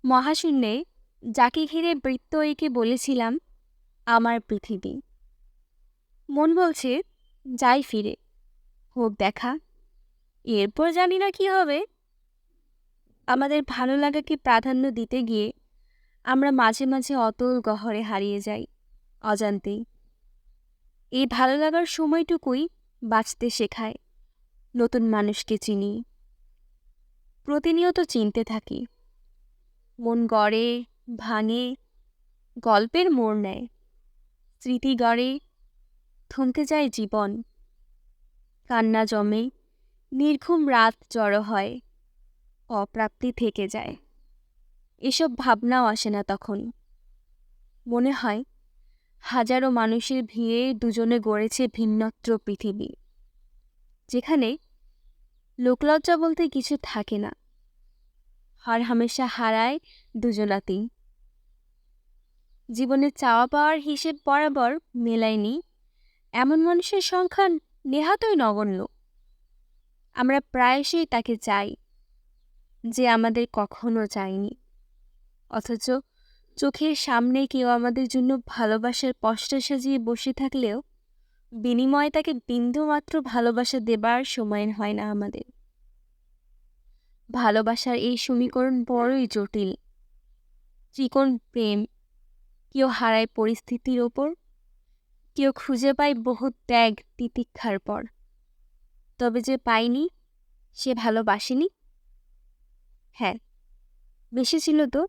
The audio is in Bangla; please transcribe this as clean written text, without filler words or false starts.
মহাশূন্যে যাকে ঘিরে বৃত্ত এঁকে বলেছিলাম আমার পৃথিবী। মন বলছে যাই ফিরে, হোক দেখা, এরপর জানি না কি হবে। আমাদের ভালো লাগাকে প্রাধান্য দিতে গিয়ে আমরা মাঝে মাঝে অতল গহরে হারিয়ে যাই অজান্তেই। এই ভালো লাগার সময়টুকুই বাঁচতে শেখায়। নতুন মানুষকে চিনি, প্রতিনিয়ত চিনতে থাকি। মন গড়ে, ভাঙে, গল্পের মোড় নেয়, স্মৃতি গড়ে, থমকে যায় জীবন। কান্না জমে, নির্ঘুম রাত জড়ো হয়, অপ্রাপ্তি থেকে যায়। এসব ভাবনাও আসে না তখন। মনে হয় হাজারো মানুষের ভিড়ে দুজনে গড়েছে ভিন্নত্র পৃথিবী, যেখানে লোকলজ্জা বলতে কিছু থাকে না। হার হামেশা হারায় দুজনাতেই। জীবনে চাওয়া পাওয়ার হিসেব বরাবর মেলায়নি এমন মানুষের সংখ্যা নেহাতই নগণ্য। আমরা প্রায়শই তাকে চাই যে আমাদের কখনো চায়নি, অথচ চোখের সামনে কেউ আমাদের জন্য ভালোবাসার পসরা সাজিয়ে বসে থাকলেও বিনিময়ে তাকে বিন্দুমাত্র ভালোবাসা দেবার সময় হয় না আমাদের। ভালোবাসার এই সমীকরণ বড়ই জটিল। চিকন প্রেম কেউ হারায় পরিস্থিতির ওপর, কেউ খুঁজে পায় বহু ত্যাগ তিতিক্ষার পর। তবে যে পায়নি সে ভালোবাসেনি। হ্যাঁ, বেশি ছিল তো।